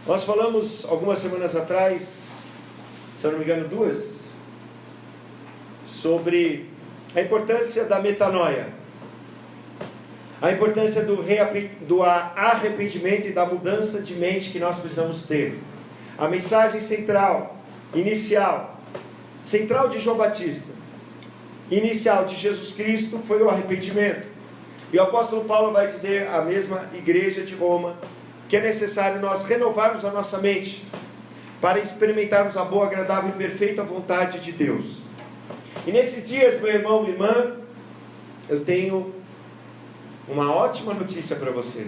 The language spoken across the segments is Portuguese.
Nós falamos algumas semanas atrás, se eu não me engano 2, sobre a importância da metanoia, a importância do arrependimento e da mudança de mente que nós precisamos ter. A mensagem central, inicial, central de João Batista, inicial de Jesus Cristo, foi o arrependimento. E o apóstolo Paulo vai dizer à mesma igreja de Roma que é necessário nós renovarmos a nossa mente para experimentarmos a boa, agradável e perfeita vontade de Deus. E nesses dias, meu irmão, minha irmã, eu tenho uma ótima notícia para você,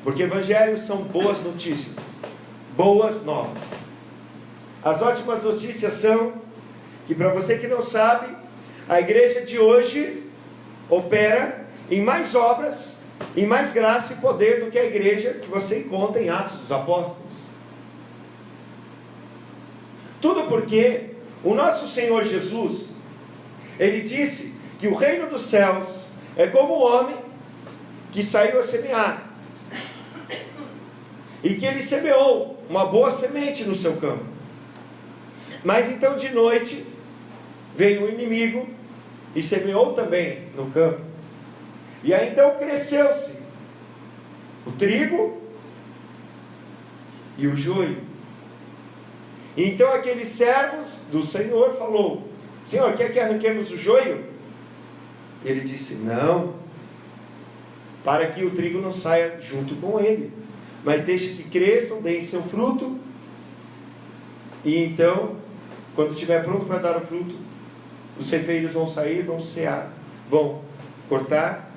porque evangelhos são boas notícias, boas novas. As ótimas notícias são que, para você que não sabe, a igreja de hoje opera em mais obras, em mais graça e poder do que a igreja que você encontra em Atos dos Apóstolos. Tudo porque o nosso Senhor Jesus, Ele disse que o reino dos céus é como o homem que saiu a semear, e que ele semeou uma boa semente no seu campo. Mas então de noite veio o inimigo e semeou também no campo. E aí então cresceu-se o trigo e o joio. E então aqueles servos do Senhor falou: Senhor, quer que arranquemos o joio? Ele disse: não, para que o trigo não saia junto com ele, mas deixe que cresçam, deem seu fruto, e então, quando estiver pronto para dar o fruto, os ceifeiros vão sair, vão cear, vão cortar,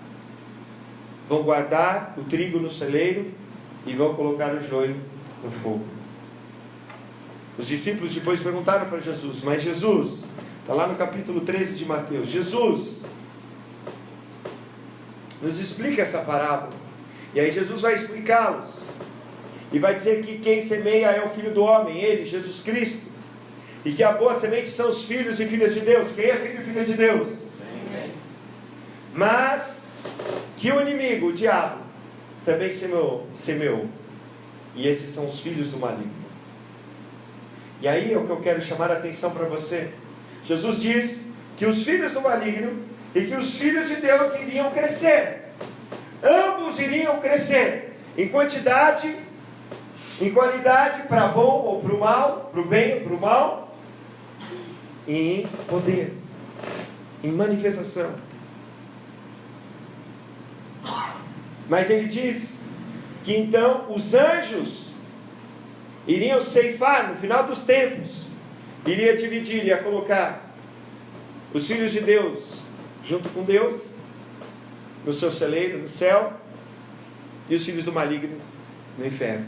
vão guardar o trigo no celeiro e vão colocar o joio no fogo. Os discípulos depois perguntaram para Jesus: mas Jesus, está lá no capítulo 13 de Mateus, Jesus, nos explica essa parábola. E aí Jesus vai explicá-los, e vai dizer que quem semeia é o Filho do Homem, Ele, Jesus Cristo, e que a boa semente são os filhos e filhas de Deus. Quem é filho e filha de Deus? Amém. Mas que o inimigo, o diabo, também semeou, e esses são os filhos do maligno. E aí é o que eu quero chamar a atenção para você. Jesus diz que os filhos do maligno e que os filhos de Deus iriam crescer. Ambos iriam crescer em quantidade, em qualidade, para bom ou para o mal, para o bem ou para o mal, e em poder, em manifestação. Mas ele diz que então os anjos iriam ceifar no final dos tempos, iria dividir, iria colocar os filhos de Deus junto com Deus no seu celeiro, no céu, e os filhos do maligno no inferno.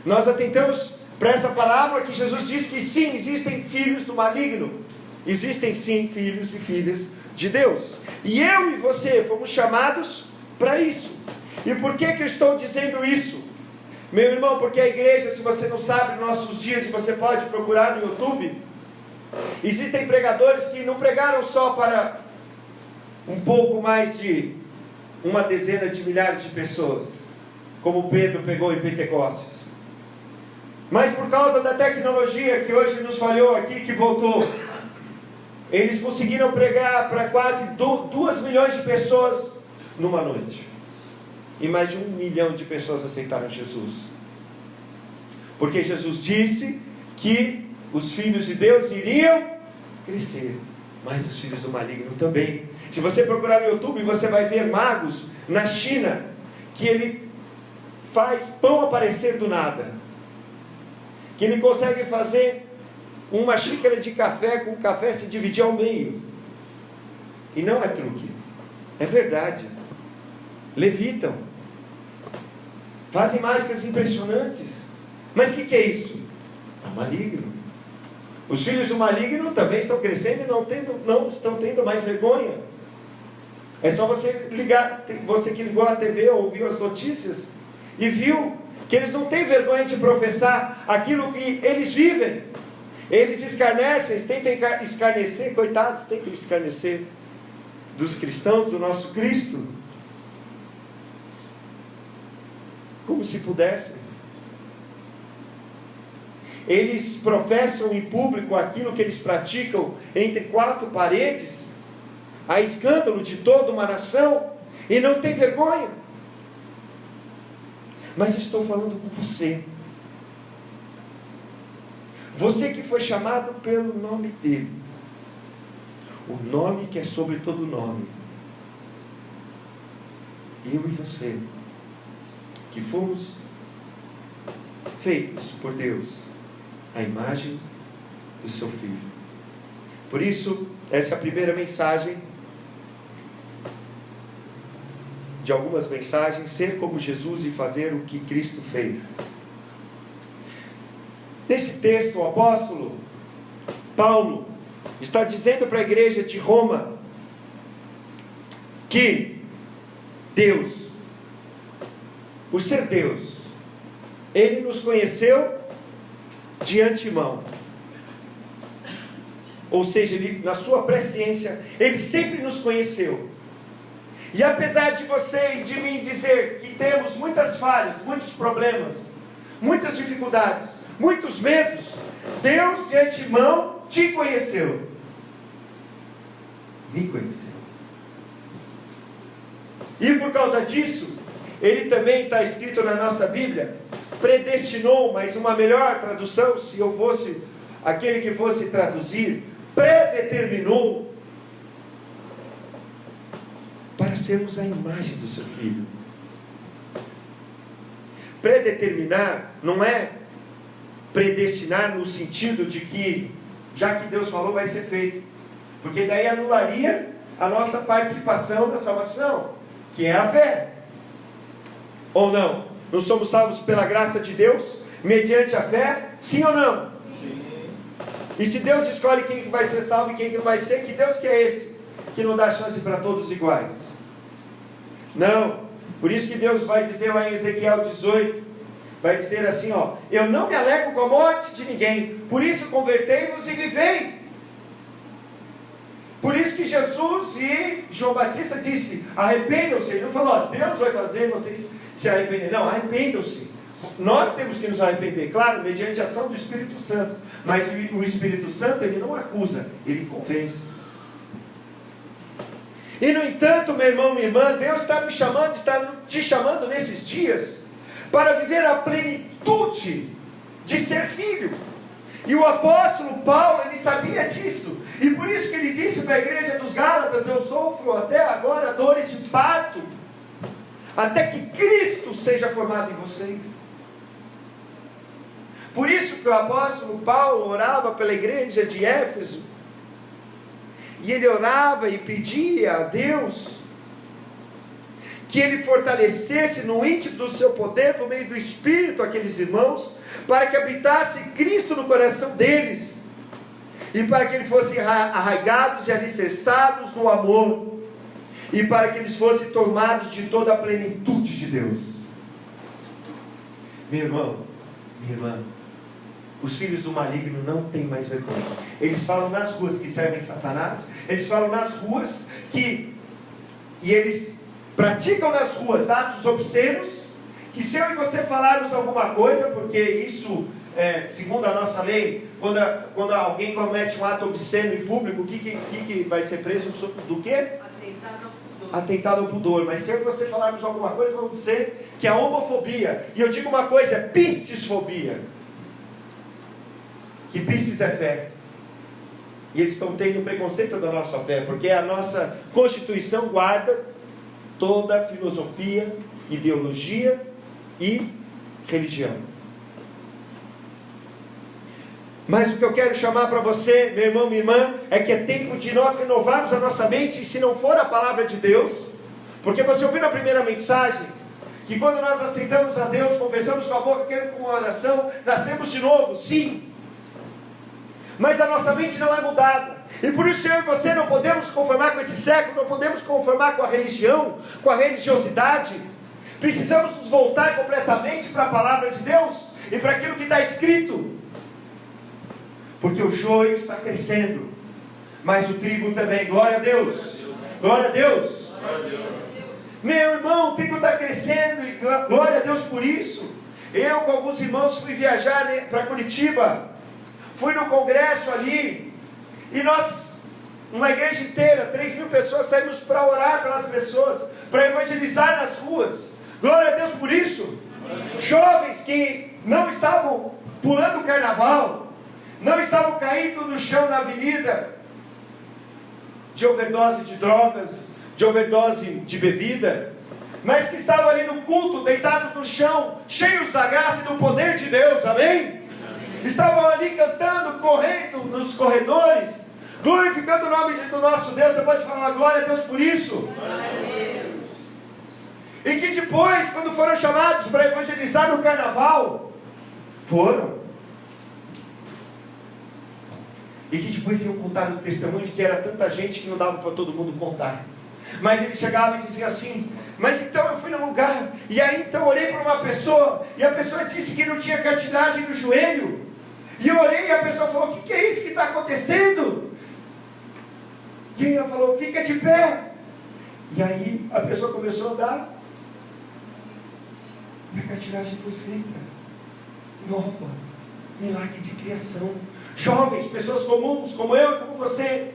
Nós atentamos para essa palavra que Jesus diz que sim, existem filhos do maligno, existem sim filhos e filhas de Deus, e eu e você fomos chamados para isso. E por que eu estou dizendo isso? Meu irmão, porque a igreja, se você não sabe, nos nossos dias, e você pode procurar no YouTube, existem pregadores que não pregaram só para um pouco mais de uma dezena de milhares de pessoas, como Pedro pegou em Pentecostes, mas por causa da tecnologia que hoje nos falhou aqui, que voltou, eles conseguiram pregar para quase 2 milhões de pessoas numa noite. E mais de 1 milhão de pessoas aceitaram Jesus. Porque Jesus disse que os filhos de Deus iriam crescer, mas os filhos do maligno também. Se você procurar no YouTube, você vai ver magos na China, que ele faz pão aparecer do nada, que ele consegue fazer uma xícara de café com o café se dividir ao meio. E não é truque, é verdade. Levitam, fazem mágicas impressionantes. Mas o que é isso? É o maligno. Os filhos do maligno também estão crescendo e não estão tendo mais vergonha. É só você ligar, você que ligou a TV ou ouviu as notícias e viu que eles não têm vergonha de professar aquilo que eles vivem. Eles escarnecem, tentam escarnecer, coitados, tentam escarnecer dos cristãos, do nosso Cristo, como se pudessem. eles professam em público aquilo que eles praticam entre quatro paredes, a escândalo de toda uma nação, e não tem vergonha. Mas estou falando com você. Você que foi chamado pelo nome dele. O nome que é sobre todo nome. Eu e você, que fomos feitos por Deus à imagem do seu Filho. Por isso, essa é a primeira mensagem de algumas mensagens: ser como Jesus e fazer o que Cristo fez. Nesse texto, o apóstolo Paulo está dizendo para a igreja de Roma que Deus, por ser Deus, Ele nos conheceu de antemão. Ou seja, Ele, na sua presciência, Ele sempre nos conheceu. E apesar de você e de mim dizer que temos muitas falhas, muitos problemas, muitas dificuldades, muitos medos, Deus de antemão te conheceu. Me conheceu. E por causa disso, Ele também está escrito na nossa Bíblia, predestinou, mas uma melhor tradução, se eu fosse aquele que fosse traduzir, predeterminou, para sermos a imagem do seu Filho. Predeterminar não é predestinar no sentido de que, já que Deus falou, vai ser feito, porque daí anularia a nossa participação na salvação, que é a fé. Ou não? Não somos salvos pela graça de Deus, mediante a fé? Sim ou não? Sim. E se Deus escolhe quem vai ser salvo e quem não vai ser, que Deus que é esse? Que não dá chance para todos iguais. Não. Por isso que Deus vai dizer lá em Ezequiel 18, vai dizer assim, ó: eu não me alegro com a morte de ninguém, por isso convertei-vos e vivei. Por isso que Jesus e João Batista disse: arrependam-se. Ele não falou, ó, Deus vai fazer vocês se arrepender. Não, arrependam-se. Nós temos que nos arrepender, claro, mediante a ação do Espírito Santo. Mas o Espírito Santo, ele não acusa, ele convence. E no entanto, meu irmão, minha irmã, Deus está me chamando, está te chamando nesses dias para viver a plenitude de ser filho. E o apóstolo Paulo, ele sabia disso. E por isso que ele disse para a igreja dos Gálatas: eu sofro até agora dores de parto, até que Cristo seja formado em vocês. Por isso que o apóstolo Paulo orava pela igreja de Éfeso. E ele orava e pedia a Deus que ele fortalecesse no íntimo do seu poder, por meio do Espírito, aqueles irmãos, para que habitasse Cristo no coração deles, e para que eles fossem arraigados e alicerçados no amor, e para que eles fossem tomados de toda a plenitude de Deus. Meu irmão, minha irmã, os filhos do maligno não têm mais vergonha. Eles falam nas ruas que servem Satanás, eles falam nas ruas que, e eles praticam nas ruas atos obscenos, que se eu e você falarmos alguma coisa, porque isso, segundo a nossa lei, quando alguém comete um ato obsceno em público, o que vai ser preso? Do quê? Atentado ao pudor. Mas se eu e você falarmos alguma coisa, vamos dizer que é homofobia. E eu digo uma coisa, é pistisfobia. Que pistis é fé. E eles estão tendo preconceito da nossa fé, porque a nossa Constituição guarda toda a filosofia, ideologia e religião. Mas o que eu quero chamar para você, meu irmão, minha irmã, é que é tempo de nós renovarmos a nossa mente, e se não for a palavra de Deus, porque você ouviu na primeira mensagem, que quando nós aceitamos a Deus, confessamos com a boca, queremos com o coração, nascemos de novo, sim. Mas a nossa mente não é mudada. E por isso eu e você não podemos conformar com esse século, não podemos conformar com a religião, com a religiosidade. Precisamos nos voltar completamente para a palavra de Deus e para aquilo que está escrito. Porque o joio está crescendo, mas o trigo também. Glória a Deus. Glória a Deus. Glória a Deus. Meu irmão, o trigo está crescendo e glória a Deus por isso. Eu com alguns irmãos fui viajar para Curitiba, fui no congresso ali, e nós, uma igreja inteira, 3.000 pessoas, saímos para orar pelas pessoas, para evangelizar nas ruas. Glória a Deus por isso. Jovens que não estavam pulando o carnaval, não estavam caindo no chão na avenida, de overdose de drogas, de overdose de bebida, mas que estavam ali no culto, deitados no chão, cheios da graça e do poder de Deus, amém? Estavam ali cantando, correndo nos corredores, glorificando o nome do nosso Deus. Você pode falar glória a Deus por isso? E que depois, quando foram chamados para evangelizar no carnaval, foram. E que depois iam contar o testemunho de que era tanta gente que não dava para todo mundo contar. Mas ele chegava e dizia assim: mas então eu fui num lugar, e aí então orei para uma pessoa, e a pessoa disse que não tinha cartilagem no joelho. E eu orei e a pessoa falou: o que é isso que está acontecendo? E aí ela falou: fica de pé. E aí a pessoa começou a andar, e a cartilagem foi feita, nova, milagre de criação. Jovens, pessoas comuns, como eu e como você.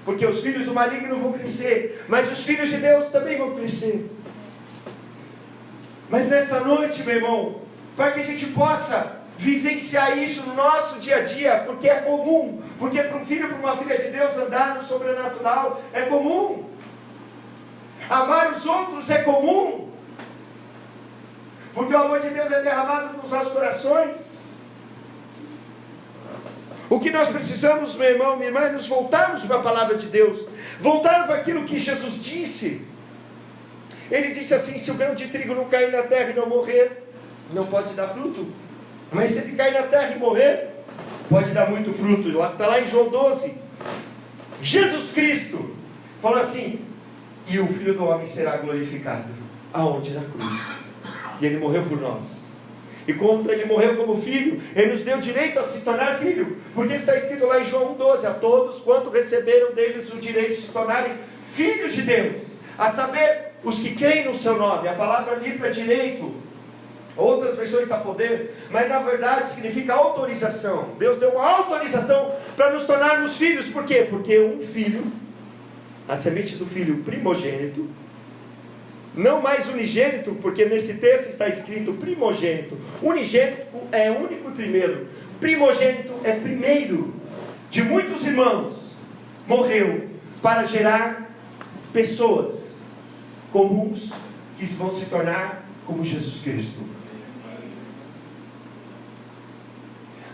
Porque os filhos do maligno vão crescer, mas os filhos de Deus também vão crescer. Mas nessa noite, meu irmão, para que a gente possa vivenciar isso no nosso dia a dia, porque é comum, porque para um filho, para uma filha de Deus andar no sobrenatural é comum, amar os outros é comum, porque o amor de Deus é derramado nos nossos corações. O que nós precisamos, meu irmão, minha irmã, é nos voltarmos para a palavra de Deus, voltar para aquilo que Jesus disse. Ele disse assim: se o grão de trigo não cair na terra e não morrer, não pode dar fruto. Mas se ele cair na terra e morrer, pode dar muito fruto. Está lá em João 12. Jesus Cristo falou assim: e o Filho do Homem será glorificado. Aonde? Na cruz. E ele morreu por nós. E quando ele morreu como filho, ele nos deu direito a se tornar filho. Porque está escrito lá em João 12: a todos quanto receberam deles o direito de se tornarem filhos de Deus, a saber, os que creem no seu nome. A palavra ali para direito, outras versões está poder, mas na verdade significa autorização. Deus deu uma autorização para nos tornarmos filhos. Por quê? Porque um filho, a semente do filho primogênito, não mais unigênito, porque nesse texto está escrito primogênito. Unigênito é único e primeiro. Primogênito é primeiro de muitos irmãos. Morreu para gerar pessoas comuns que vão se tornar como Jesus Cristo.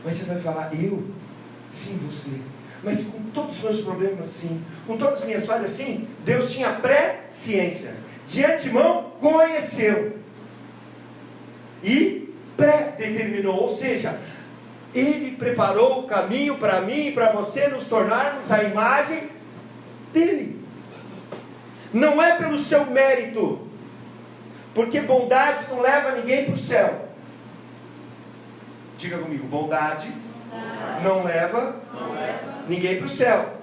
Mas você vai falar: eu? Sim, você. Mas com todos os meus problemas, sim. Com todas as minhas falhas, sim. Deus tinha pré-ciência. De antemão conheceu e pré-determinou, ou seja, Ele preparou o caminho para mim e para você nos tornarmos a imagem dEle. Não é pelo seu mérito, porque bondade não leva ninguém para o céu. Diga comigo: bondade não leva ninguém para o céu,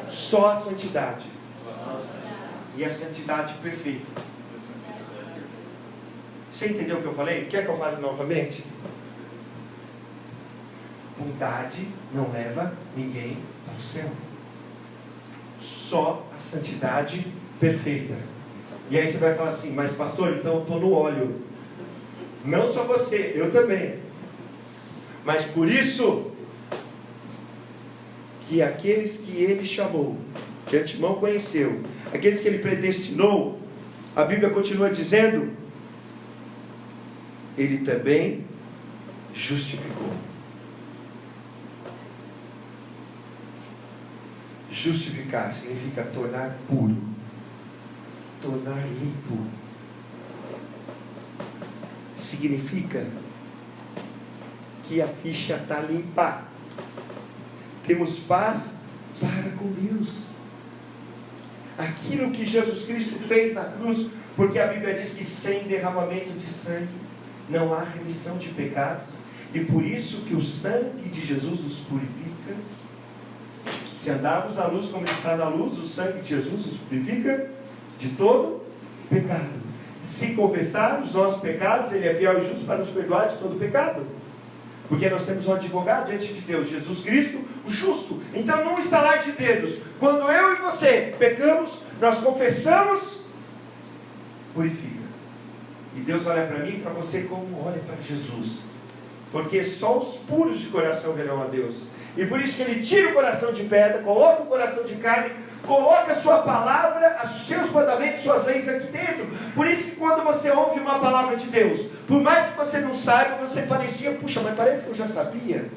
só a santidade. E a santidade perfeita. Você entendeu o que eu falei? Quer que eu fale novamente? Bondade não leva ninguém para o céu, só a santidade perfeita. E aí você vai falar assim: mas pastor, então eu estou no óleo. Não só você, eu também. Mas por isso que aqueles que Ele chamou, de antemão conheceu, aqueles que Ele predestinou, a Bíblia continua dizendo, Ele também justificou. Justificar significa tornar puro, tornar limpo. Significa que a ficha está limpa. Temos paz para com Deus. Aquilo que Jesus Cristo fez na cruz, porque a Bíblia diz que sem derramamento de sangue não há remissão de pecados, e por isso que o sangue de Jesus nos purifica. Se andarmos na luz como Ele está na luz, o sangue de Jesus nos purifica de todo pecado. se confessarmos os nossos pecados, Ele é fiel e justo para nos perdoar de todo pecado. Porque nós temos um advogado diante de Deus, Jesus Cristo, o justo. Então, num estalar de dedos, quando eu e você pecamos, nós confessamos, purifica. E Deus olha para mim e para você como olha para Jesus. Porque só os puros de coração verão a Deus. E por isso que Ele tira o coração de pedra, coloca o coração de carne, coloca a sua palavra, os seus mandamentos, suas leis aqui dentro. Por isso que quando você ouve uma palavra de Deus, por mais que você não saiba, você parecia, puxa, mas parece que eu já sabia.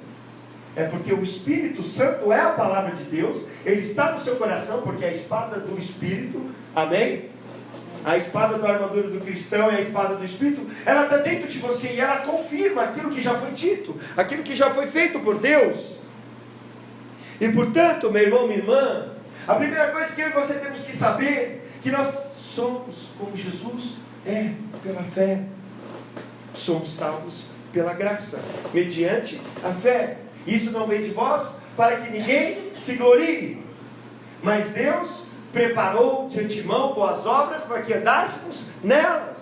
É porque o Espírito Santo é a palavra de Deus, ele está no seu coração, porque é a espada do Espírito, amém? A espada da armadura do cristão é a espada do Espírito, ela está dentro de você e ela confirma aquilo que já foi dito, aquilo que já foi feito por Deus. E portanto, meu irmão, minha irmã, a primeira coisa que eu e você temos que saber, que nós somos como Jesus é, pela fé. Somos salvos pela graça, mediante a fé. Isso não vem de vós, para que ninguém se glorie. Mas Deus preparou de antemão boas obras para que andássemos nelas.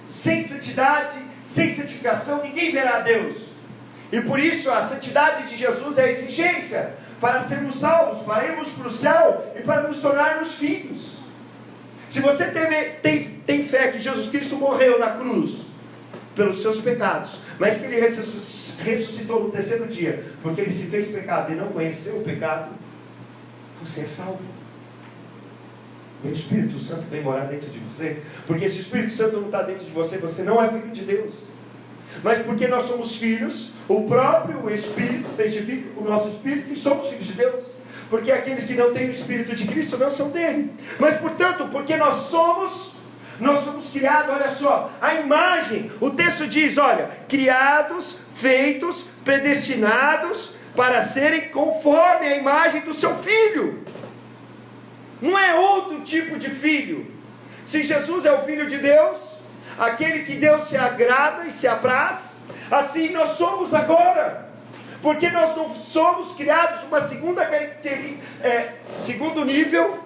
Sem santidade, sem santificação, ninguém verá a Deus. E por isso a santidade de Jesus é a exigência para sermos salvos, para irmos para o céu e para nos tornarmos filhos. Se você tem fé que Jesus Cristo morreu na cruz pelos seus pecados, mas que Ele ressuscitou no terceiro dia, porque Ele se fez pecado e não conheceu o pecado, você é salvo. E o Espírito Santo vem morar dentro de você. Porque se o Espírito Santo não está dentro de você, você não é filho de Deus. Mas porque nós somos filhos, o próprio Espírito testifica com o nosso Espírito que somos filhos de Deus. Porque aqueles que não têm o Espírito de Cristo não são dele. Mas portanto, porque nós somos criados, olha só, a imagem, o texto diz, olha, criados, feitos, predestinados para serem conforme a imagem do seu Filho. Não é outro tipo de filho. Se Jesus é o Filho de Deus, aquele que Deus se agrada e se apraz, assim nós somos agora, porque nós não somos criados uma segunda característica, segundo nível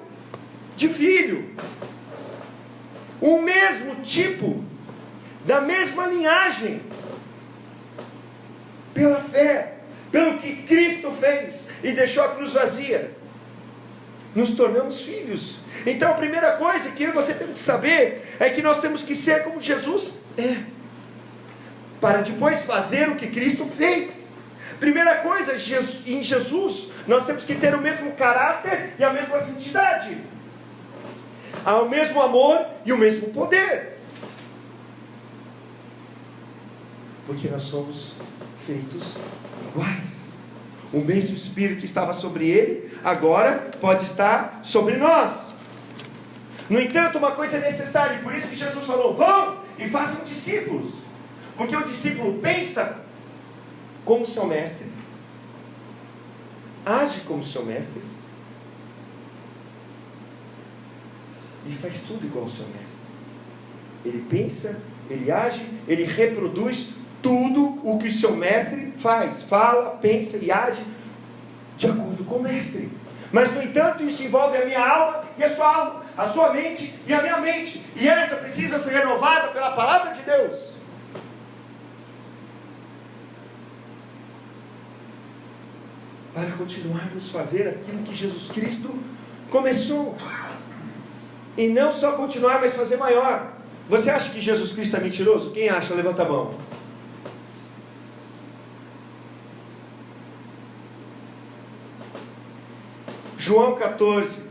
de filho, o mesmo tipo, da mesma linhagem, pela fé, pelo que Cristo fez e deixou a cruz vazia, nos tornamos filhos. Então a primeira coisa que eu e você temos que saber é que nós temos que ser como Jesus é, para depois fazer o que Cristo fez. Primeira coisa, em Jesus nós temos que ter o mesmo caráter e a mesma santidade, há o mesmo amor e o mesmo poder, porque nós somos feitos iguais. O mesmo Espírito que estava sobre ele, agora pode estar sobre nós. No entanto, uma coisa é necessária, e por isso que Jesus falou, vão e façam discípulos. Porque o discípulo pensa como seu mestre, age como seu mestre, e faz tudo igual ao seu mestre. Ele pensa, ele age, ele reproduz tudo o que o seu mestre faz, fala, pensa e age de acordo com o mestre. Mas no entanto isso envolve a minha alma e a sua alma, a sua mente e a minha mente, e essa precisa ser renovada pela palavra de Deus. Para continuarmos a fazer aquilo que Jesus Cristo começou, e não só continuar, mas fazer maior. Você acha que Jesus Cristo é mentiroso? Quem acha? Levanta a mão. João 14,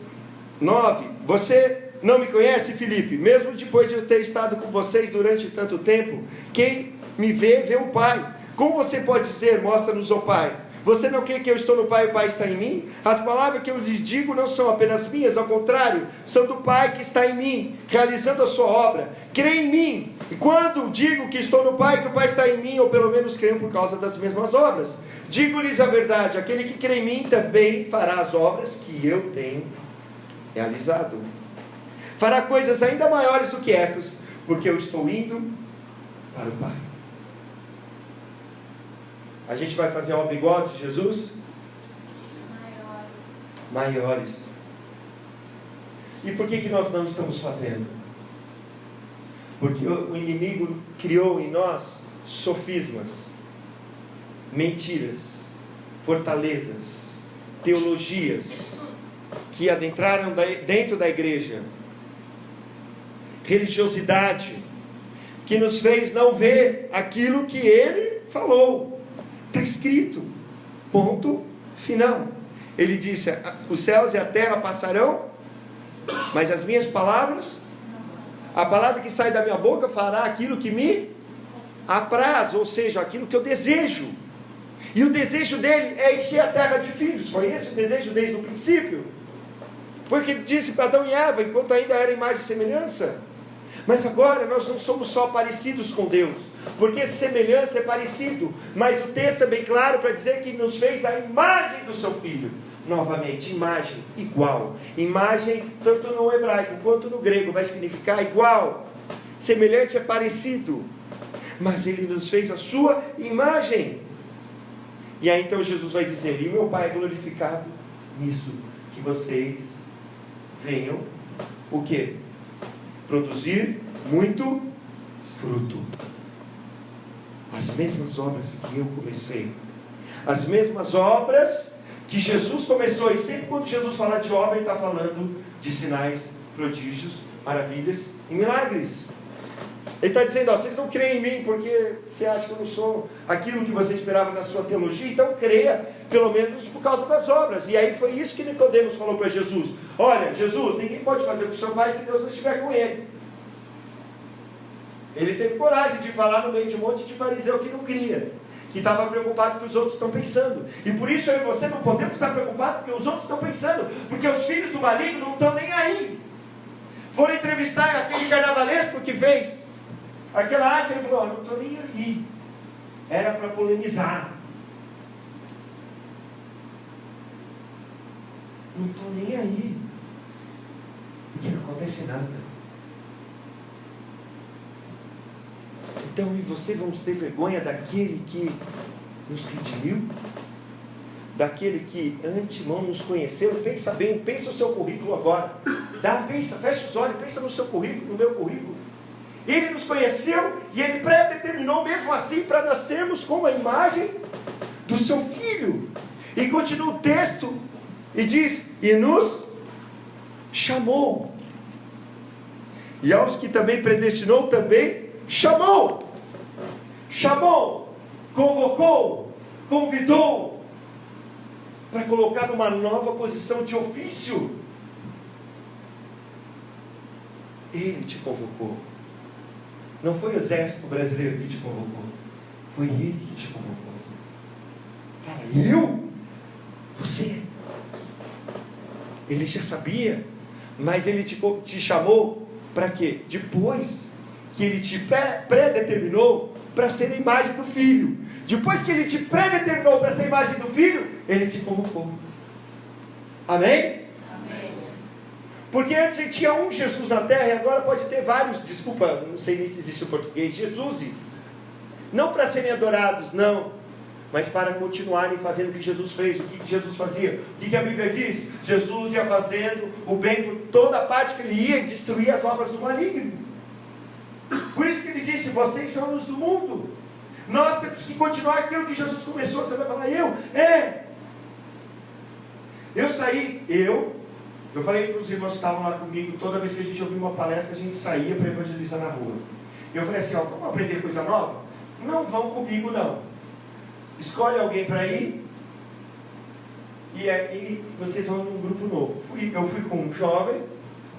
9. Você não me conhece, Filipe? Mesmo depois de eu ter estado com vocês durante tanto tempo, quem me vê, vê o Pai. Como você pode dizer, mostra-nos o Pai? Você não quer que eu estou no Pai e o Pai está em mim? As palavras que eu lhes digo não são apenas minhas, ao contrário, são do Pai que está em mim, realizando a sua obra. Crê em mim. E quando digo que estou no Pai, que o Pai está em mim, ou pelo menos creio por causa das mesmas obras. Digo-lhes a verdade, aquele que crê em mim também fará as obras que eu tenho realizado. Fará coisas ainda maiores do que essas, porque eu estou indo para o Pai. A gente vai fazer a obra igual de Jesus? Maiores. E por que nós não estamos fazendo? Porque o inimigo criou em nós sofismas, mentiras, fortalezas, teologias que adentraram dentro da igreja, religiosidade que nos fez não ver aquilo que ele falou. Está escrito, ponto final. Ele disse: os céus e a terra passarão, mas as minhas palavras, a palavra que sai da minha boca fará aquilo que me apraz, ou seja, aquilo que eu desejo. E o desejo dele é encher a terra de filhos. Foi esse o desejo desde o princípio. Foi o que ele disse para Adão e Eva, enquanto ainda era imagem e semelhança. Mas agora nós não somos só parecidos com Deus, porque semelhança é parecido, mas o texto é bem claro para dizer que nos fez a imagem do seu Filho. Novamente, imagem igual. Imagem, tanto no hebraico quanto no grego, vai significar igual. Semelhante é parecido, mas ele nos fez a sua imagem. E aí então Jesus vai dizer: e o meu Pai é glorificado nisso, que vocês venham, o quê? Produzir muito fruto. As mesmas obras que eu comecei, as mesmas obras que Jesus começou. E sempre quando Jesus fala de obra, ele está falando de sinais, prodígios, maravilhas e milagres. Ele está dizendo: ó, vocês não creem em mim porque você acha que eu não sou aquilo que você esperava na sua teologia, então creia, pelo menos por causa das obras. E aí foi isso que Nicodemos falou para Jesus: olha, Jesus, ninguém pode fazer o que o Senhor faz se Deus não estiver com ele. Ele teve coragem de falar no meio de um monte de fariseu que não cria, que estava preocupado com o que os outros estão pensando. E por isso eu e você não podemos estar preocupados com o que os outros estão pensando, porque os filhos do maligno não estão nem aí. Foram entrevistar aquele carnavalesco que fez aquela arte, ele falou: não estou nem aí, era para polemizar, não estou nem aí, porque não acontece nada. Então eu e você vamos ter vergonha daquele que nos redimiu, daquele que antemão nos conheceu. Pensa bem, pensa o seu currículo agora, fecha os olhos, pensa no seu currículo, no meu currículo. Ele nos conheceu e ele predeterminou mesmo assim para nascermos com a imagem do seu Filho. E continua o texto e diz: e nos chamou. E aos que também predestinou, também chamou. Chamou, convocou, convidou para colocar numa nova posição de ofício. Ele te convocou. Não foi o exército brasileiro que te convocou, foi ele que te convocou. Cara, eu? Você? Ele já sabia, mas ele te chamou para quê? Depois que ele te predeterminou para ser a imagem do Filho. Depois que ele te predeterminou para ser a imagem do Filho, ele te convocou. Amém? Amém. Porque antes tinha um Jesus na terra e agora pode ter vários, desculpa, não sei nem se existe o português, Jesuses. Não para serem adorados, não, mas para continuarem fazendo o que Jesus fez. O que Jesus fazia? O que a Bíblia diz? Jesus ia fazendo o bem por toda parte que ele ia, destruir as obras do maligno. Por isso que ele disse: vocês são luz do mundo. Nós temos que continuar aquilo que Jesus começou. Você vai falar: eu saí, eu falei para os irmãos que estavam lá comigo, toda vez que a gente ouvia uma palestra, a gente saía para evangelizar na rua. Eu falei assim: vamos aprender coisa nova? Não vão comigo não. Escolhe alguém para ir, e aí vocês vão num grupo novo. Eu fui com um jovem,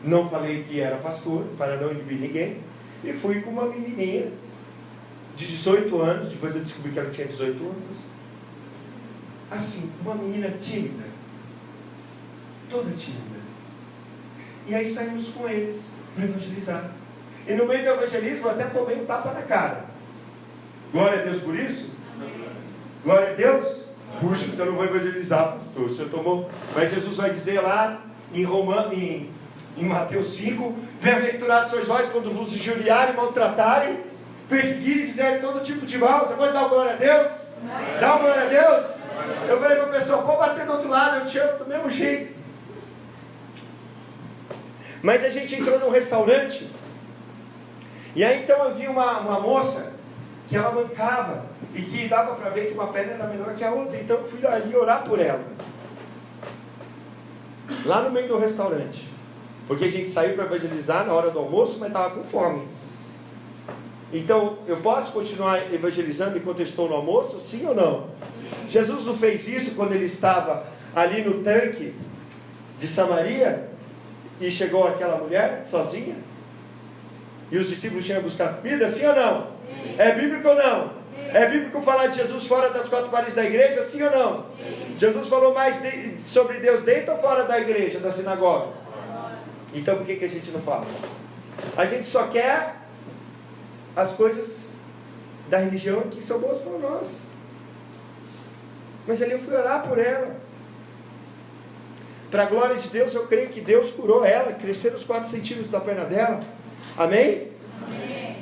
não falei que era pastor, para não inibir ninguém, e fui com uma menininha de 18 anos, depois eu descobri que ela tinha 18 anos, assim, uma menina tímida, toda tímida. E aí saímos com eles para evangelizar. E no meio do evangelismo até tomei um tapa na cara. Glória a Deus por isso? Glória a Deus? Puxa, então eu não vou evangelizar, pastor. O senhor tomou. Mas Jesus vai dizer lá em Mateus 5: bem-aventurados sois vós quando vos injuriarem, maltratarem, perseguirem e fizerem todo tipo de mal. Você pode dar uma glória a Deus? Dá uma glória a Deus? Eu falei para a pessoa: pode bater do outro lado, eu te amo do mesmo jeito. Mas a gente entrou num restaurante E aí então eu vi uma moça que ela mancava e que dava para ver que uma perna era menor que a outra. Então eu fui ali orar por ela, lá no meio do restaurante, porque a gente saiu para evangelizar na hora do almoço, mas estava com fome. Então eu posso continuar evangelizando enquanto eu estou no almoço? Sim ou não? Jesus não fez isso quando ele estava ali no tanque de Samaria e chegou aquela mulher sozinha e os discípulos tinham buscado comida? Sim ou não? Sim. É bíblico ou não? Sim. É bíblico falar de Jesus fora das quatro paredes da igreja? Sim ou não? Sim. Jesus falou mais sobre Deus dentro ou fora da igreja, da sinagoga? Então por que a gente não fala? A gente só quer as coisas da religião que são boas para nós. Mas ali eu fui orar por ela. Para a glória de Deus, eu creio que Deus curou ela, cresceram os 4 centímetros da perna dela. Amém? Amém.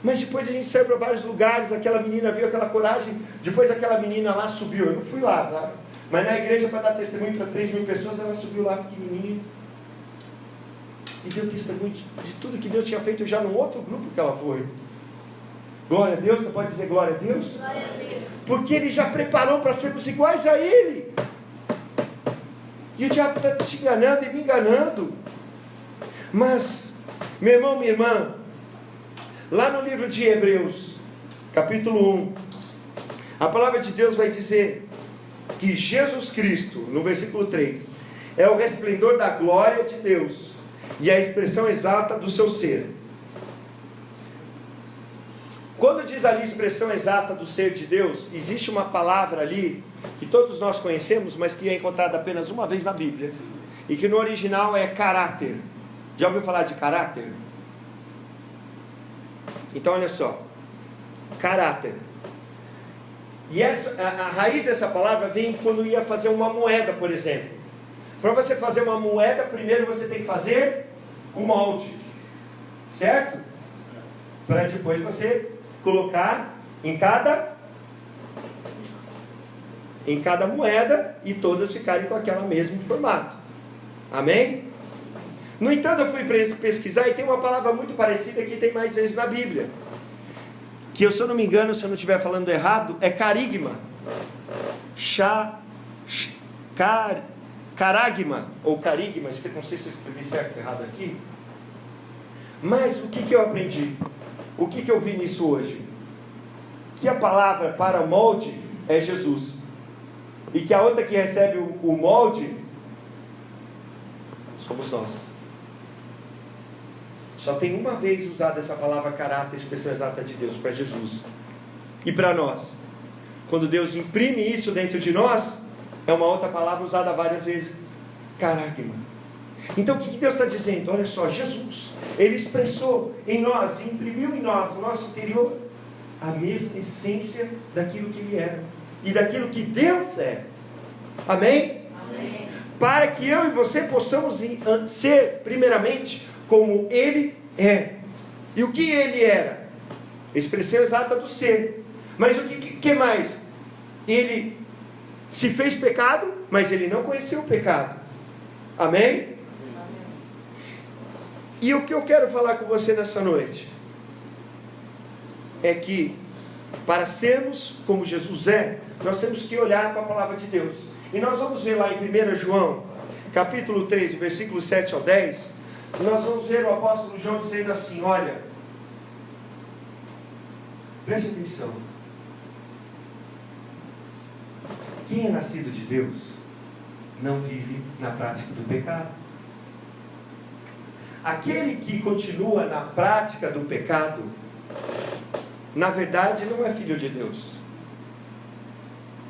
Mas depois a gente saiu para vários lugares, aquela menina viu aquela coragem, depois aquela menina lá subiu, eu não fui lá, tá? Mas na igreja, para dar testemunho para 3.000 pessoas, ela subiu lá pequenininha e deu testemunho de tudo que Deus tinha feito já num outro grupo que ela foi. Glória a Deus, você pode dizer glória a Deus? Glória a Deus. Porque Ele já preparou para sermos iguais a Ele. E o diabo está te enganando e me enganando. Mas, meu irmão, minha irmã, lá no livro de Hebreus, capítulo 1, a palavra de Deus vai dizer que Jesus Cristo, no versículo 3, é o resplendor da glória de Deus e a expressão exata do seu ser. Quando diz ali expressão exata do ser de Deus, existe uma palavra ali que todos nós conhecemos, mas que é encontrada apenas uma vez na Bíblia, e que no original é caráter. Já ouviu falar de caráter? Então olha só, caráter. E a raiz dessa palavra vem quando ia fazer uma moeda, por exemplo. Para você fazer uma moeda, primeiro você tem que fazer um molde, certo? Para depois você colocar em cada moeda e todas ficarem com aquele mesmo formato. Amém? No entanto, eu fui pesquisar e tem uma palavra muito parecida que tem mais vezes na Bíblia, que se eu não me engano, se eu não estiver falando errado, é carigma. Caragma ou carigma, não sei se eu escrevi certo ou errado aqui. Mas o que eu aprendi? O que eu vi nisso hoje? Que a palavra para molde é Jesus. E que a outra que recebe o molde somos nós. Só tem uma vez usada essa palavra caráter, expressão exata de Deus, para Jesus. E para nós. Quando Deus imprime isso dentro de nós, é uma outra palavra usada várias vezes. Caragma. Então o que Deus está dizendo? Olha só, Jesus, Ele expressou em nós, imprimiu em nós, no nosso interior, a mesma essência daquilo que Ele era e daquilo que Deus é. Amém? Amém. Para que eu e você possamos ser, primeiramente, como Ele é. E o que Ele era? Expressão exata do ser. Mas o que mais? Ele se fez pecado, mas Ele não conheceu o pecado. Amém? E o que eu quero falar com você nessa noite é que para sermos como Jesus é, nós temos que olhar para a palavra de Deus. E nós vamos ver lá em 1 João, capítulo 3, versículos 7 ao 10, nós vamos ver o apóstolo João dizendo assim, olha, preste atenção, quem é nascido de Deus não vive na prática do pecado. Aquele que continua na prática do pecado, na verdade não é filho de Deus,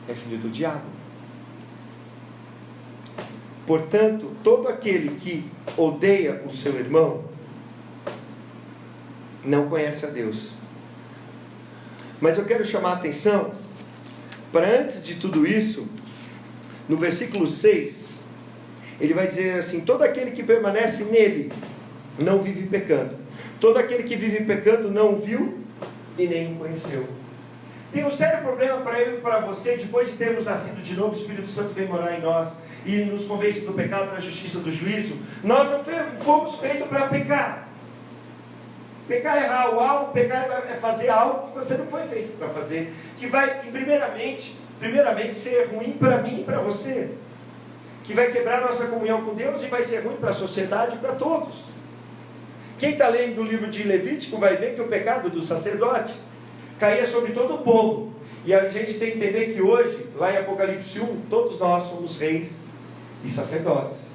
é filho do diabo. Portanto, todo aquele que odeia o seu irmão, não conhece a Deus. Mas eu quero chamar a atenção, para antes de tudo isso, no versículo 6, ele vai dizer assim, todo aquele que permanece nele, não vive pecando. Todo aquele que vive pecando não viu e nem o conheceu. Tem um sério problema para eu e para você, depois de termos nascido de novo, o Espírito Santo vem morar em nós e nos convence do pecado, da justiça, do juízo. Nós não fomos feitos para pecar. Pecar é errar o algo, pecar é fazer algo que você não foi feito para fazer, que vai, primeiramente ser ruim para mim e para você, que vai quebrar nossa comunhão com Deus e vai ser ruim para a sociedade e para todos. Quem está lendo o livro de Levítico vai ver que o pecado do sacerdote caía sobre todo o povo, e a gente tem que entender que hoje, lá em Apocalipse 1, todos nós somos reis e sacerdotes.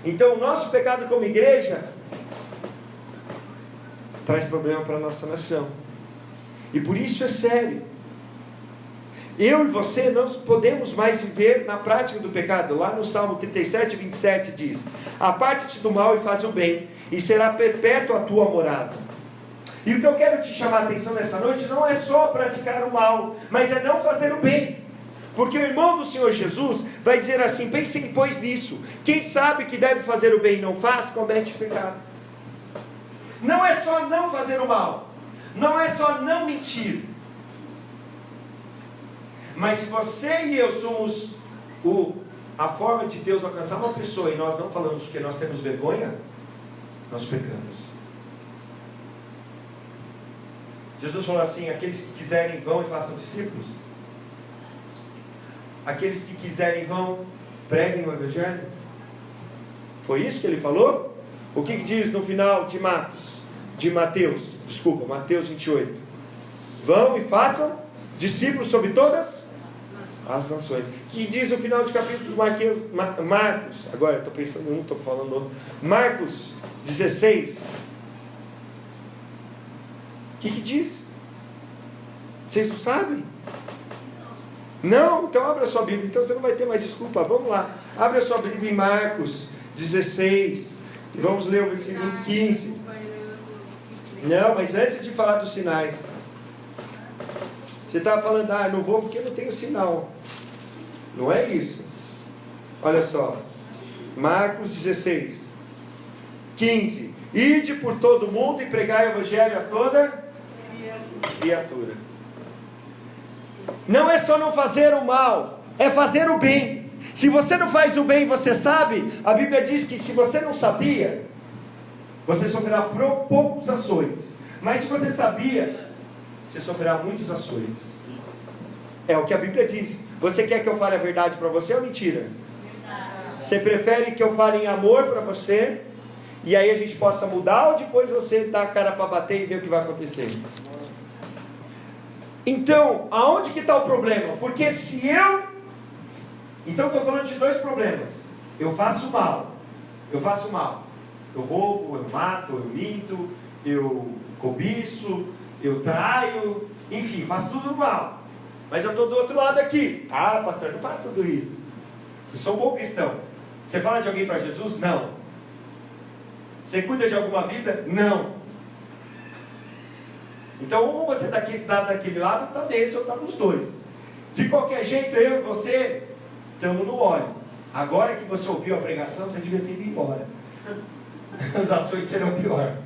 Então o nosso pecado como igreja traz problema para a nossa nação, e por isso é sério. Eu e você não podemos mais viver na prática do pecado. Lá no Salmo 37, 27 diz: aparte-te do mal e faz o bem, e será perpétua a tua morada. E o que eu quero te chamar a atenção nessa noite não é só praticar o mal, mas é não fazer o bem. Porque o irmão do Senhor Jesus vai dizer assim: pensem pois nisso, quem sabe que deve fazer o bem e não faz, comete pecado. Não é só não fazer o mal, não é só não mentir, mas se você e eu somos a forma de Deus alcançar uma pessoa e nós não falamos porque nós temos vergonha, nós pecamos. Jesus falou assim: aqueles que quiserem vão e façam discípulos. Aqueles que quiserem vão, preguem o Evangelho. Foi isso que ele falou? O que diz no final de Mateus 28? Vão e façam discípulos sobre todas as nações. Que diz no final de capítulo Marcos, agora estou pensando em um, estou falando outro. Marcos 16. O que diz? Vocês não sabem? Não? Então abra a sua Bíblia. Então você não vai ter mais desculpa. Vamos lá. Abre a sua Bíblia em Marcos 16. E vamos ler o versículo 15. Não, mas antes de falar dos sinais. Você estava falando: não vou porque não tenho sinal. Não é isso. Olha só. Marcos 16, 15. Ide por todo o mundo e pregai o Evangelho a toda criatura. Não é só não fazer o mal, é fazer o bem. Se você não faz o bem, você sabe, a Bíblia diz que se você não sabia, você sofrerá poucos açoites. Mas se você sabia, você sofrerá muitos açoites. É o que a Bíblia diz. Você quer que eu fale a verdade para você ou mentira? Você prefere que eu fale em amor para você, e aí a gente possa mudar, ou depois você dá a cara para bater e ver o que vai acontecer? Então, aonde que está o problema? Porque se eu... Então estou falando de dois problemas. Eu faço mal. Eu roubo, eu mato, eu minto, eu cobiço, eu traio, enfim, faço tudo mal. Mas eu estou do outro lado aqui. Pastor, não faço tudo isso. Eu sou um bom cristão. Você fala de alguém para Jesus? Não. Você cuida de alguma vida? Não. Então, ou você está daquele lado, está desse, ou está nos dois. De qualquer jeito, eu e você estamos no óleo. Agora que você ouviu a pregação, você devia ter ido embora. Os açoites serão pior.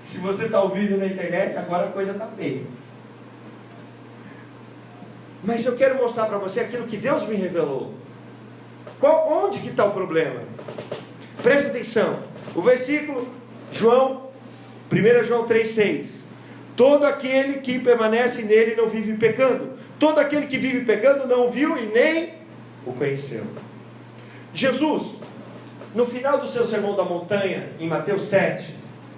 Se você está ouvindo na internet, agora a coisa está feia. Mas eu quero mostrar para você aquilo que Deus me revelou. Onde que está o problema? Presta atenção. O versículo, 1 João 3,6. Todo aquele que permanece nele não vive pecando. Todo aquele que vive pecando não o viu e nem o conheceu. Jesus, no final do seu sermão da montanha, em Mateus 7,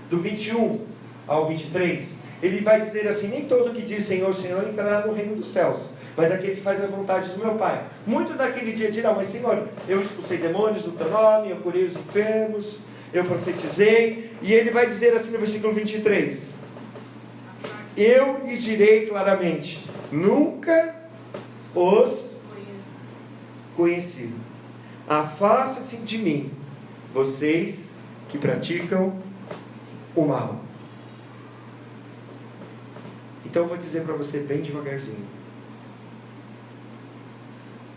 do 21 ao 23, ele vai dizer assim: nem todo que diz Senhor, Senhor entrará no reino dos céus, mas aquele que faz a vontade do meu Pai. Muito daquele dia dirão: mas Senhor, eu expulsei demônios no teu nome, eu curei os enfermos, eu profetizei. E ele vai dizer assim no versículo 23: eu lhes direi claramente, nunca os conheci. Afasta-se de mim, vocês que praticam o mal. Então eu vou dizer para você bem devagarzinho.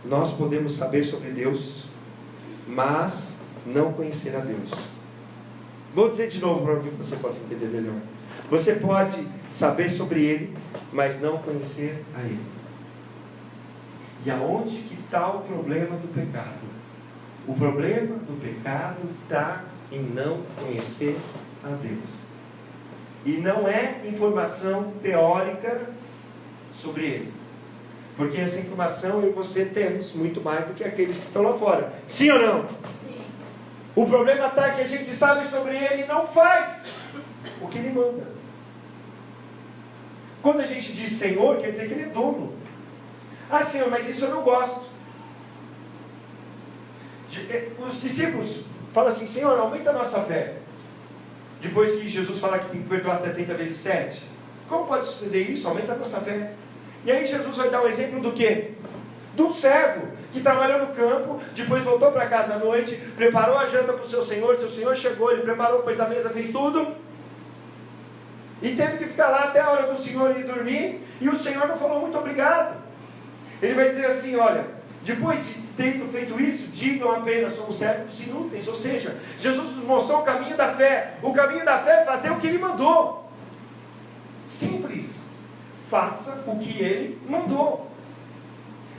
Nós podemos saber sobre Deus, mas não conhecer a Deus. Vou dizer de novo para que você possa entender melhor. Você pode saber sobre Ele, mas não conhecer a Ele. E aonde que está o problema do pecado? O problema do pecado está em não conhecer a Deus. e não é informação teórica sobre Ele. Porque essa informação eu e você temos muito mais do que aqueles que estão lá fora. Sim ou não? Sim. O problema está que a gente sabe sobre Ele e não faz o que Ele manda. Quando a gente diz Senhor, quer dizer que Ele é dono. Ah, Senhor, mas isso eu não gosto. Os discípulos falam assim: Senhor, aumenta a nossa fé. Depois que Jesus fala que tem que perdoar 70 vezes 7. Como pode suceder isso? Aumenta a nossa fé. E aí Jesus vai dar um exemplo do quê? De um servo que trabalhou no campo, depois voltou para casa à noite, preparou a janta para o seu senhor chegou, ele preparou, pôs a mesa, fez tudo, e teve que ficar lá até a hora do senhor ir dormir, e o senhor não falou muito obrigado. Ele vai dizer assim: olha, depois de tendo feito isso, digam apenas, somos servos inúteis. Ou seja, Jesus nos mostrou o caminho da fé. O caminho da fé é fazer o que Ele mandou. Simples. Faça o que Ele mandou.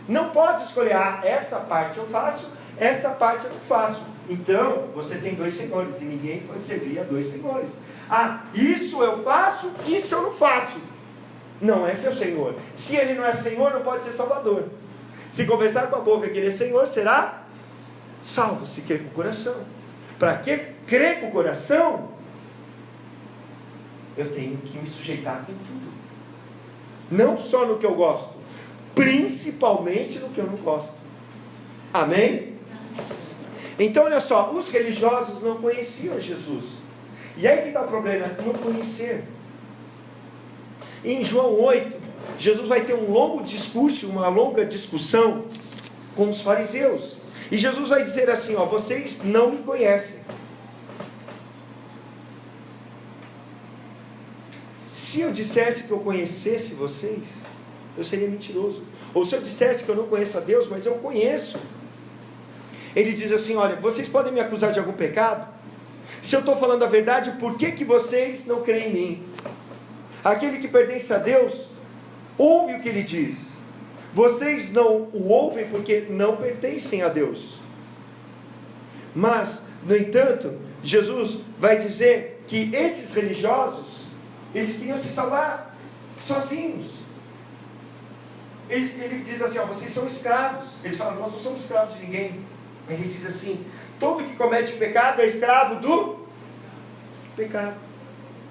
Não posso escolher, essa parte eu faço, essa parte eu não faço. Então, você tem dois senhores, e ninguém pode servir a dois senhores. Isso eu faço, isso eu não faço. Não é seu Senhor. Se Ele não é Senhor, não pode ser Salvador. Se confessar com a boca que Ele é Senhor, será salvo, se crer com o coração. Para que crer com o coração, eu tenho que me sujeitar com tudo. Não só no que eu gosto, principalmente no que eu não gosto. Amém? Então olha só, os religiosos não conheciam Jesus. E aí que está o problema, não conhecer. Em João 8, Jesus vai ter um longo discurso, uma longa discussão com os fariseus. E Jesus vai dizer assim: vocês não me conhecem. Se eu dissesse que eu conhecesse vocês, eu seria mentiroso. Ou se eu dissesse que eu não conheço a Deus, mas eu conheço. Ele diz assim: olha, vocês podem me acusar de algum pecado? Se eu estou falando a verdade, por que vocês não creem em mim? Aquele que pertence a Deus, ouve o que Ele diz. Vocês não o ouvem porque não pertencem a Deus. Mas, no entanto, Jesus vai dizer que esses religiosos, eles queriam se salvar sozinhos. Ele diz assim: vocês são escravos. Eles falam: nós não somos escravos de ninguém. Mas ele diz assim: todo que comete pecado é escravo do pecado.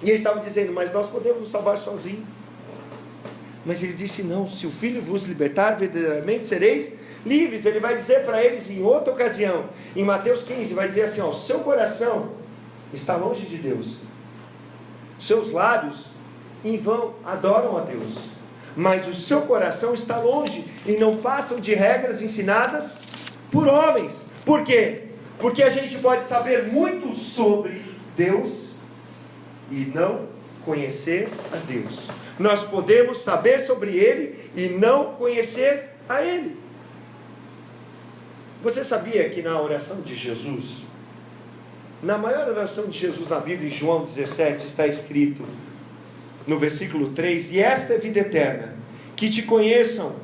E eles estavam dizendo: mas nós podemos nos salvar sozinhos. Mas ele disse: não, se o Filho vos libertar, verdadeiramente sereis livres. Ele vai dizer para eles em outra ocasião, em Mateus 15, vai dizer assim: seu coração está longe de Deus, seus lábios em vão adoram a Deus, mas o seu coração está longe, e não passam de regras ensinadas por homens. Por quê? Porque a gente pode saber muito sobre Deus e não conhecer a Deus. Nós podemos saber sobre Ele e não conhecer a Ele. Você sabia que na oração de Jesus, na maior oração de Jesus na Bíblia, em João 17, está escrito no versículo 3: e esta é vida eterna, que te conheçam,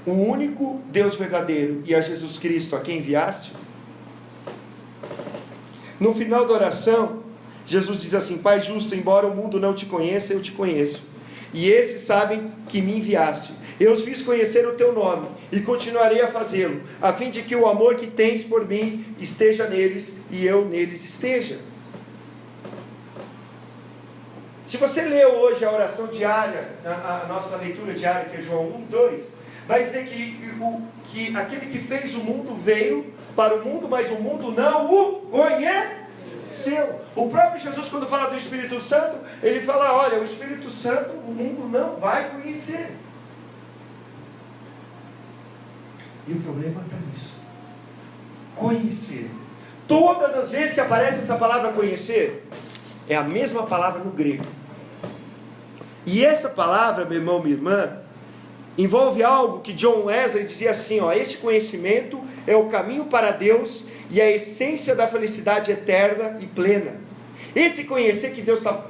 o único Deus verdadeiro, e a Jesus Cristo, a quem enviaste. No final da oração, Jesus diz assim: Pai justo, embora o mundo não te conheça, eu te conheço, e esses sabem que me enviaste. Eu os fiz conhecer o teu nome, e continuarei a fazê-lo, a fim de que o amor que tens por mim esteja neles, e eu neles esteja. Se você leu hoje a oração diária, a nossa leitura diária, que é João 1, 2, vai dizer que aquele que fez o mundo veio para o mundo, mas o mundo não o conheceu. O próprio Jesus, quando fala do Espírito Santo, ele fala: olha, o Espírito Santo o mundo não vai conhecer. E o problema está nisso. Conhecer. Todas as vezes que aparece essa palavra conhecer, é a mesma palavra no grego. E essa palavra, meu irmão, minha irmã, envolve algo que John Wesley dizia assim: este conhecimento é o caminho para Deus e a essência da felicidade eterna e plena. Esse conhecer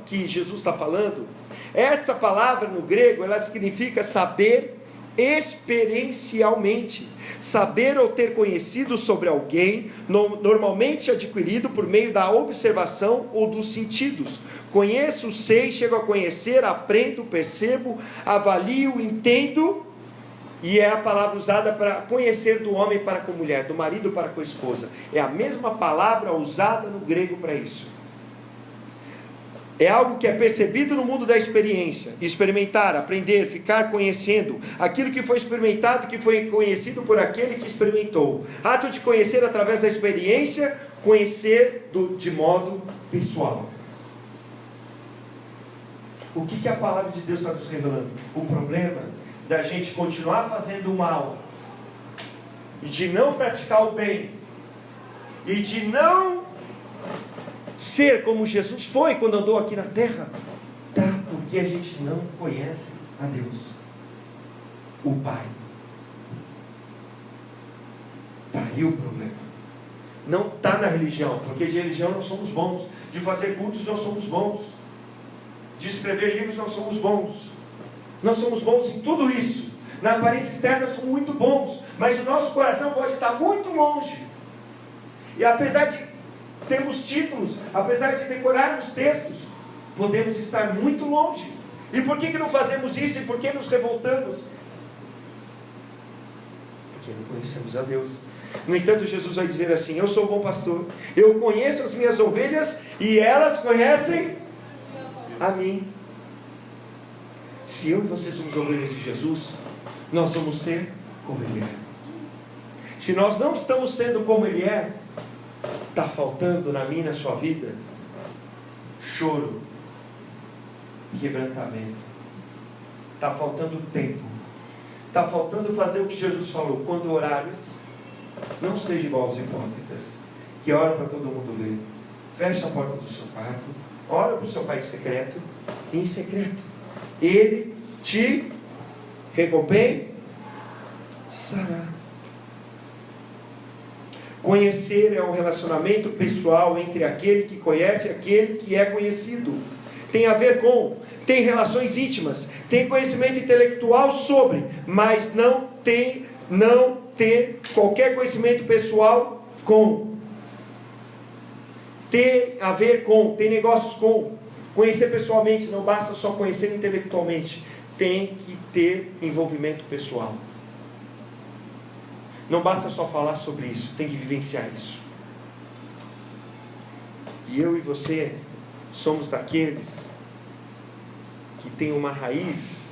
que Jesus está falando, essa palavra no grego, ela significa saber experiencialmente. Saber ou ter conhecido sobre alguém, normalmente adquirido por meio da observação ou dos sentidos. Conheço, sei, chego a conhecer, aprendo, percebo, avalio, entendo. E é a palavra usada para conhecer do homem para com a mulher, do marido para com a esposa. É a mesma palavra usada no grego para isso. É algo que é percebido no mundo da experiência. Experimentar, aprender, ficar conhecendo. Aquilo que foi experimentado, que foi conhecido por aquele que experimentou. Ato de conhecer através da experiência, conhecer de modo pessoal. O que a palavra de Deus está nos revelando? O problema da gente continuar fazendo o mal, e de não praticar o bem, e de não ser como Jesus foi quando andou aqui na terra, porque a gente não conhece a Deus, o Pai. Aí o problema não está na religião, porque de religião nós somos bons, de fazer cultos nós somos bons, de escrever livros nós somos bons. Nós somos bons em tudo isso. Na aparência externa somos muito bons, mas o nosso coração pode estar muito longe. E apesar de termos títulos, apesar de decorarmos textos, podemos estar muito longe. E por que não fazemos isso? E por que nos revoltamos? Porque não conhecemos a Deus. No entanto, Jesus vai dizer assim: eu sou o bom pastor, eu conheço as minhas ovelhas e elas conhecem a mim. Se eu e você somos ovelhas de Jesus, nós vamos ser como Ele é. Se nós não estamos sendo como Ele é, está faltando na minha e na sua vida choro, quebrantamento, está faltando tempo, está faltando fazer o que Jesus falou: quando orares, não seja igual aos hipócritas, que oram para todo mundo ver. Fecha a porta do seu quarto, ora para o seu Pai em secreto, e em secreto Ele te recompensará. Conhecer é um relacionamento pessoal entre aquele que conhece e aquele que é conhecido. Tem a ver com, tem relações íntimas, tem conhecimento intelectual sobre, mas não ter qualquer conhecimento pessoal com. Tem a ver com, tem negócios com. Conhecer pessoalmente não basta só conhecer intelectualmente, tem que ter envolvimento pessoal. Não basta só falar sobre isso, tem que vivenciar isso. E eu e você somos daqueles que tem uma raiz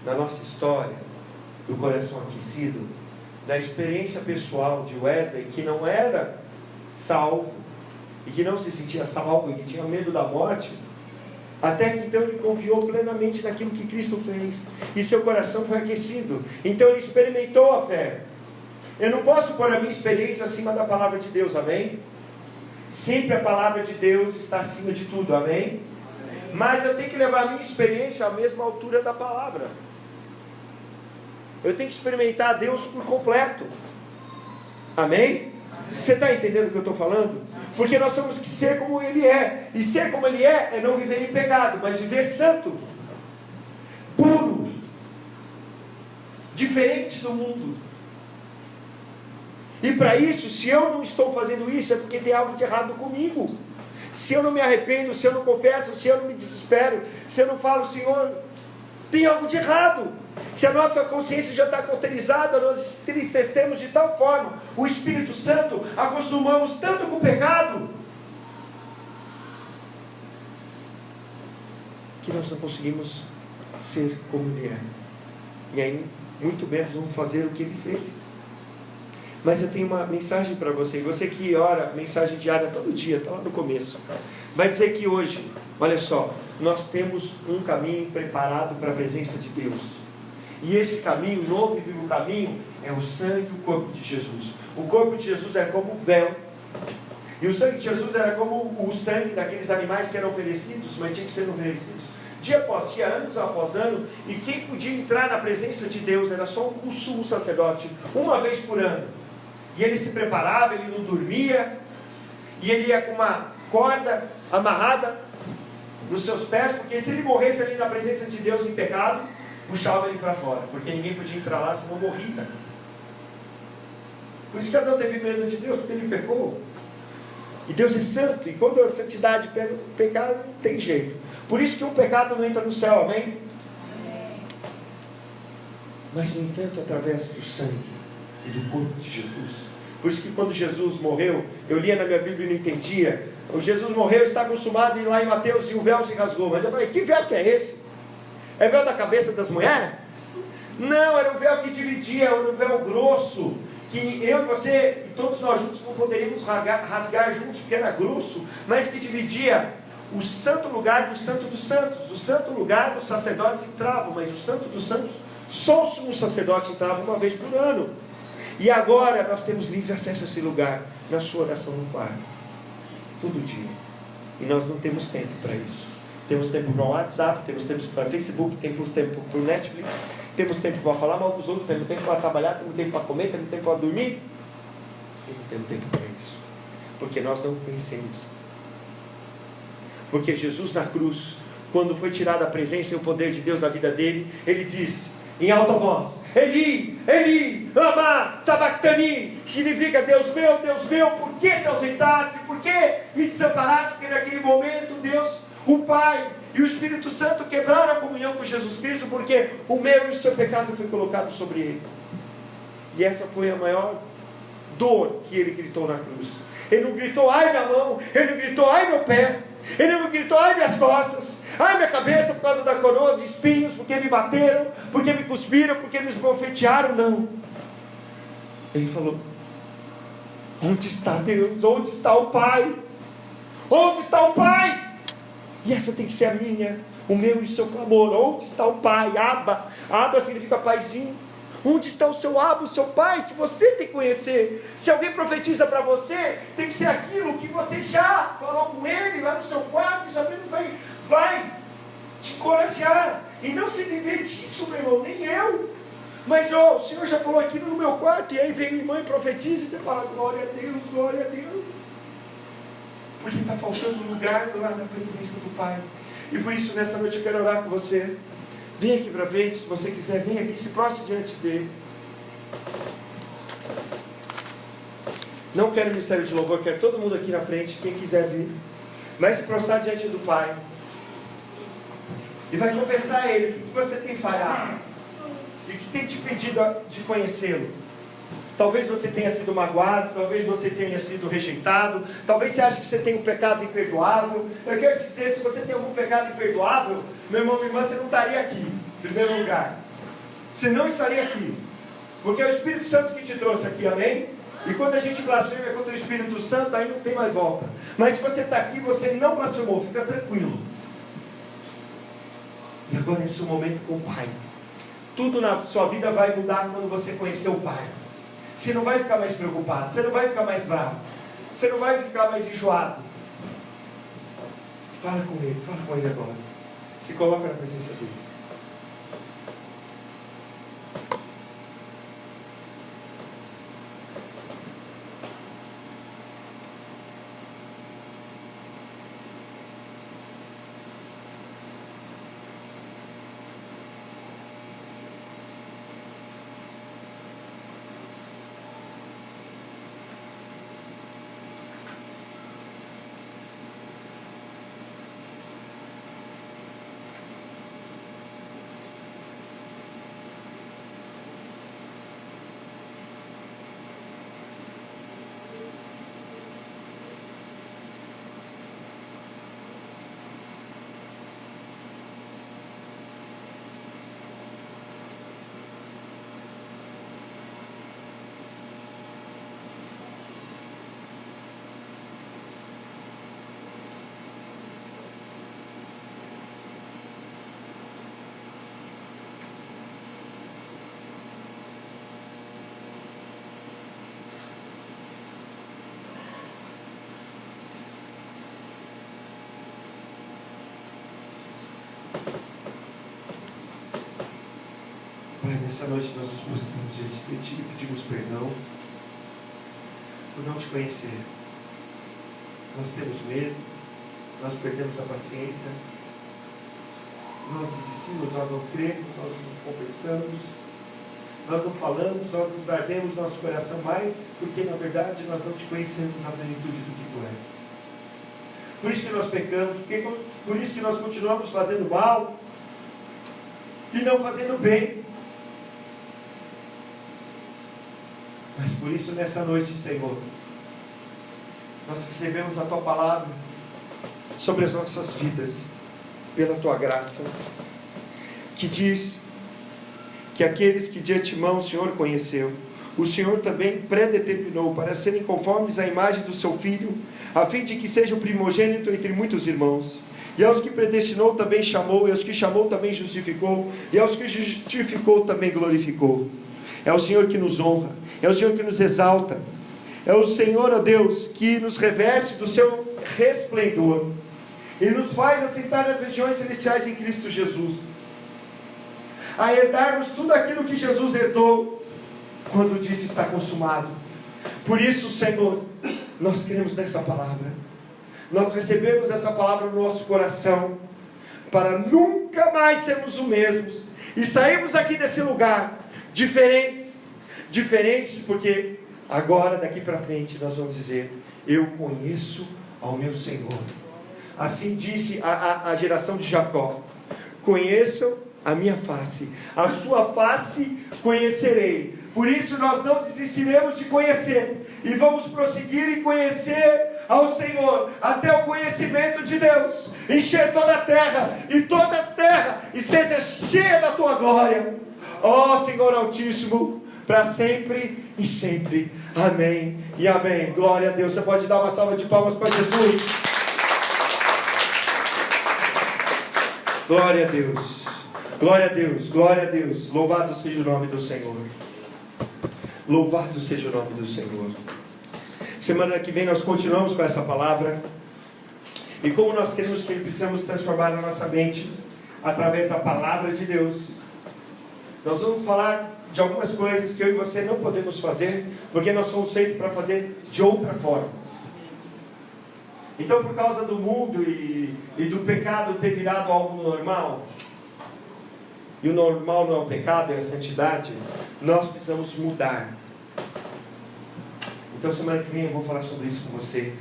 na nossa história, do coração aquecido, da experiência pessoal de Wesley, que não era salvo, e que não se sentia salvo, e que tinha medo da morte, até que então ele confiou plenamente naquilo que Cristo fez, e seu coração foi aquecido. Então ele experimentou a fé. Eu não posso pôr a minha experiência acima da palavra de Deus, amém? Sempre a palavra de Deus está acima de tudo, amém? Mas eu tenho que levar a minha experiência à mesma altura da palavra. Eu tenho que experimentar a Deus por completo, amém? Você está entendendo o que eu estou falando? Porque nós temos que ser como Ele é. E ser como Ele é não viver em pecado, mas viver santo, puro, diferente do mundo. E para isso, se eu não estou fazendo isso, é porque tem algo de errado comigo. Se eu não me arrependo, se eu não confesso, se eu não me desespero, se eu não falo: Senhor, tem algo de errado. Se a nossa consciência já está cauterizada, nós entristecemos de tal forma o Espírito Santo, acostumamos tanto com o pecado, que nós não conseguimos ser como Ele é. E aí, muito menos vamos fazer o que Ele fez. Mas eu tenho uma mensagem para você. Você que ora, mensagem diária todo dia, está lá no começo. Vai dizer que hoje, olha só, nós temos um caminho preparado para a presença de Deus. E esse caminho, novo e vivo caminho, é o sangue e o corpo de Jesus. O corpo de Jesus era como um véu. E o sangue de Jesus era como o sangue daqueles animais que eram oferecidos, mas tinham que ser oferecidos dia após dia, anos após ano. E quem podia entrar na presença de Deus era só o sumo sacerdote, uma vez por ano. E ele se preparava, ele não dormia, e ele ia com uma corda amarrada nos seus pés, porque se ele morresse ali na presença de Deus em pecado, puxava ele para fora, porque ninguém podia entrar lá senão morria. Por isso que Adão teve medo de Deus, porque ele pecou. E Deus é santo, e quando a santidade pega o pecado, não tem jeito. Por isso que o pecado não entra no céu, amém? Mas, no entanto, através do sangue e do corpo de Jesus. Por isso que quando Jesus morreu, eu lia na minha Bíblia e não entendia. O Jesus morreu, está consumado, e lá em Mateus, e o véu se rasgou. Mas eu falei, que véu que é esse? É véu da cabeça das mulheres? Não, era um véu que dividia, era um véu grosso, que eu e você, e todos nós juntos, não poderíamos rasgar juntos, porque era grosso, mas que dividia o santo lugar do santo dos santos. O santo lugar dos sacerdotes entravam, mas o santo dos santos, só o sumo sacerdote entrava uma vez por ano. E agora nós temos livre acesso a esse lugar, na sua oração no quarto, todo dia. E nós não temos tempo para isso. Temos tempo para o WhatsApp, temos tempo para Facebook, temos tempo para o Netflix, temos tempo para falar mal dos outros, temos tempo para trabalhar, temos tempo para comer, temos tempo para dormir. E não temos tempo para isso, porque nós não conhecemos. Porque Jesus na cruz, quando foi tirada a presença e o poder de Deus da vida dele, ele disse em alta voz: Eli, Eli, lama sabachthani, significa Deus meu, por que se ausentaste? Por que me desamparaste? Porque naquele momento Deus, o Pai e o Espírito Santo quebraram a comunhão com Jesus Cristo, porque o meu e o seu pecado foi colocado sobre ele. E essa foi a maior dor que ele gritou na cruz. Ele não gritou, ai minha mão, ele não gritou, ai meu pé, ele não gritou, ai minhas costas, ai minha cabeça por causa da coroa de espinhos, porque me bateram, porque me cuspiram, porque me esbofetearam. Não. Ele falou: onde está Deus? Onde está o Pai? Onde está o Pai? E essa tem que ser a minha, o meu e o seu clamor. Onde está o Pai? Abba. Abba significa paizinho. Onde está o seu Abba, o seu Pai, que você tem que conhecer? Se alguém profetiza para você, tem que ser aquilo que você já falou com ele lá no seu quarto. Isso apenas vai te encorajar. E não se viver disso, meu irmão, nem eu. Mas o Senhor já falou aquilo no meu quarto. E aí vem o irmão e profetiza, e você fala: glória a Deus, glória a Deus. Porque está faltando lugar lá na presença do Pai. E por isso nessa noite eu quero orar com você. Vem aqui para frente, se você quiser, vem aqui, se prostre diante dele. Não quero ministério de louvor, quero todo mundo aqui na frente, quem quiser vir. Vai se prostrar diante do Pai. E vai confessar a Ele o que você tem falhado. E o que tem te impedido de conhecê-lo. Talvez você tenha sido magoado, talvez você tenha sido rejeitado, talvez você ache que você tem um pecado imperdoável. Eu quero dizer, se você tem algum pecado imperdoável, meu irmão, minha irmã, você não estaria aqui, em primeiro lugar. Você não estaria aqui, porque é o Espírito Santo que te trouxe aqui, amém? E quando a gente blasfema contra o Espírito Santo, aí não tem mais volta. Mas se você está aqui, você não blasfemou, fica tranquilo. E agora é o seu momento com o Pai. Tudo na sua vida vai mudar quando você conhecer o Pai. Você não vai ficar mais preocupado, você não vai ficar mais bravo, você não vai ficar mais enjoado. Fala com ele agora. Se coloca na presença dele. Pai, nessa noite nós nos prostramos diante de Ti e pedimos perdão por não Te conhecer. Nós temos medo, nós perdemos a paciência, nós desistimos, nós não cremos, nós não confessamos, nós não falamos, nós nos ardemos nosso coração mais, porque na verdade nós não te conhecemos na plenitude do que tu és. Por isso que nós pecamos, por isso que nós continuamos fazendo mal e não fazendo bem. Mas por isso nessa noite, Senhor, nós recebemos a Tua palavra sobre as nossas vidas, pela Tua graça, que diz que aqueles que de antemão o Senhor conheceu, o Senhor também predeterminou para serem conformes à imagem do seu Filho, a fim de que seja o primogênito entre muitos irmãos. E aos que predestinou também chamou, e aos que chamou também justificou, e aos que justificou também glorificou. É o Senhor que nos honra, é o Senhor que nos exalta, é o Senhor, ó Deus, que nos reveste do seu resplendor e nos faz assentar nas regiões celestiais em Cristo Jesus, a herdarmos tudo aquilo que Jesus herdou quando disse está consumado. Por isso, Senhor, nós cremos nessa palavra, nós recebemos essa palavra no nosso coração, para nunca mais sermos os mesmos e sairmos aqui desse lugar diferentes, porque agora daqui para frente nós vamos dizer: eu conheço ao meu Senhor. Assim disse a geração de Jacó: conheçam a minha face, a sua face conhecerei. Por isso nós não desistiremos de conhecer, e vamos prosseguir em conhecer ao Senhor, até o conhecimento de Deus, encher toda a terra, e toda a terra esteja cheia da tua glória, ó Senhor Altíssimo, para sempre e sempre. Amém e amém. Glória a Deus. Você pode dar uma salva de palmas para Jesus? Glória a Deus, glória a Deus, glória a Deus. Louvado seja o nome do Senhor. Louvado seja o nome do Senhor. Semana que vem nós continuamos com essa palavra. E como nós queremos que precisamos transformar a nossa mente através da palavra de Deus, nós vamos falar de algumas coisas que eu e você não podemos fazer, porque nós somos feitos para fazer de outra forma. Então, por causa do mundo e do pecado ter virado algo normal, e o normal não é o pecado, é a santidade, nós precisamos mudar. Então, semana que vem eu vou falar sobre isso com você.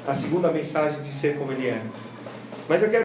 A segunda mensagem de ser como Ele é. Mas eu quero